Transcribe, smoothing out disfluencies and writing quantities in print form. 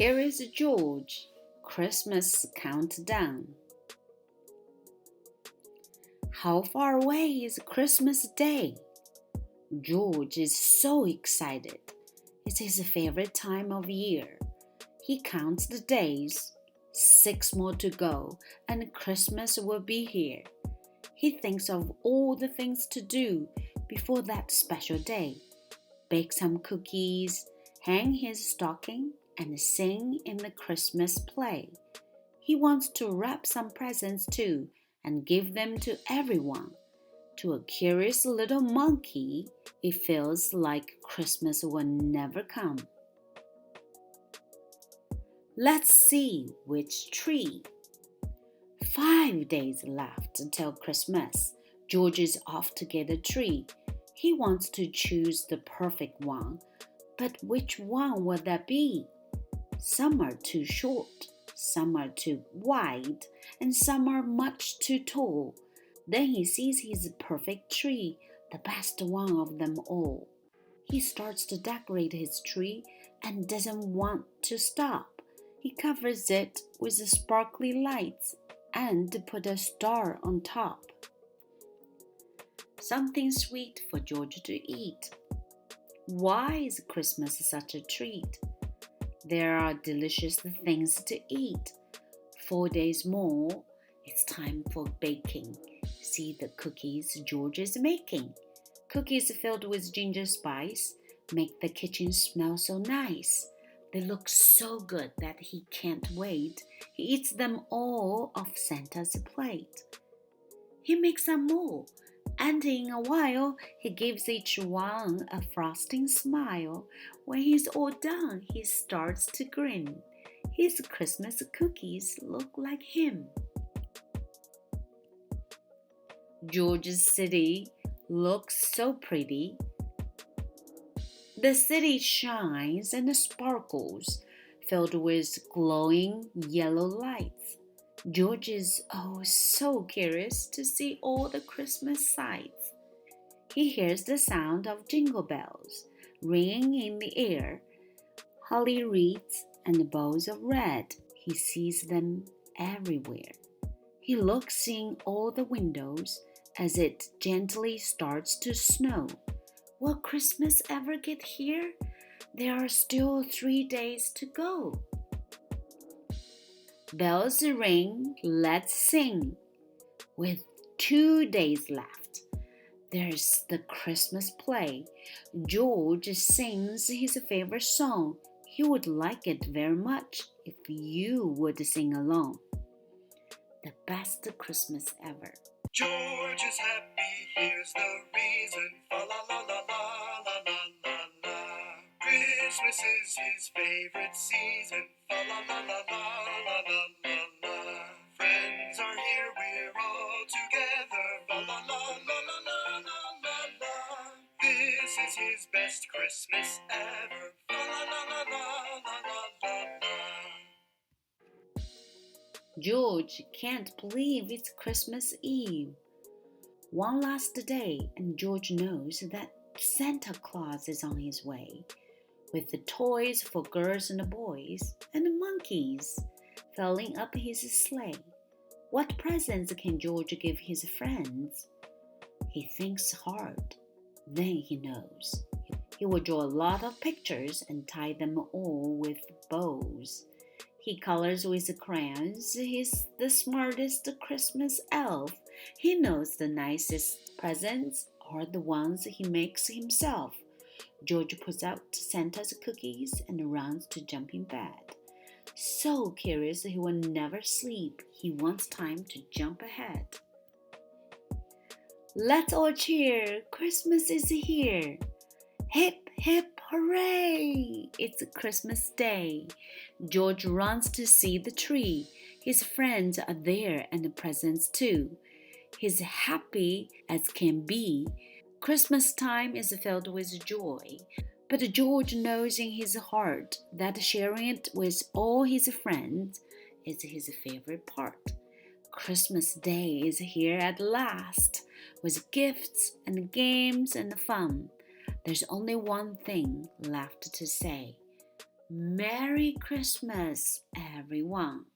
Here is George, Christmas countdown. How far away is Christmas Day? George is so excited. It's his favorite time of year. He counts the days. 6 more to go, and Christmas will be here. He thinks of all the things to do before that special day. Bake some cookies, hang his stocking, and sing in the Christmas play. He wants to wrap some presents too and give them to everyone. To a curious little monkey, it feels like Christmas will never come. Let's see which tree. 5 days left until Christmas. George is off to get a tree. He wants to choose the perfect one, but which one would that be? Some are too short, some are too wide, and some are much too tall. Then he sees his perfect tree, the best one of them all. He starts to decorate his tree and doesn't want to stop. He covers it with sparkly lights and put a star on top. Something sweet for George to eat. Why is Christmas such a treat? There are delicious things to eat. 4 days more, it's time for baking. See the cookies George is making. Cookies filled with ginger spice make the kitchen smell so nice. They look so good that he can't wait. He eats them all off Santa's plate. He makes some more, and in a while he gives each one a frosting smile. When he's all done, he starts to grin. His Christmas cookies look like him. George's city looks so pretty. The city shines and sparkles, filled with glowing yellow lights. George is so curious to see all the Christmas sights. He hears the sound of jingle bells ringing in the air, holly wreaths and bows of red. He sees them everywhere. He looks in all the windows as it gently starts to snow. Will Christmas ever get here? There are still 3 days to go. Bells ring, let's sing. With 2 days left, there's the Christmas play. George sings his favorite song. He would like it very much if you would sing along. The best Christmas ever. George is happy, here's the reason. Fa la la la la la la la la. Christmas is his favorite season. Fa la la la la la la la la. Friends are here, we're all together. Fa la la la la la la la la. This is his best Christmas ever. Fa la la la la la la la la. George can't believe it's Christmas Eve. One last day, and George knows that Santa Claus is on his way, with the toys for girls and boys, and monkeys filling up his sleigh. What presents can George give his friends? He thinks hard. Then he knows. He will draw a lot of pictures and tie them all with bows. He colors with crayons. He's the smartest Christmas elf. He knows the nicest presents are the ones he makes himself. George puts out Santa's cookies and runs to jump in bed. So curious he will never sleep. He wants time to jump ahead. Let's all cheer! Christmas is here! Hip, hip, hooray! It's Christmas Day. George runs to see the tree. His friends are there and the presents too. He's happy as can be. Christmas time is filled with joy. But George knows in his heart that sharing it with all his friends is his favorite part. Christmas Day is here at last, with gifts and games and fun. There's only one thing left to say. Merry Christmas, everyone!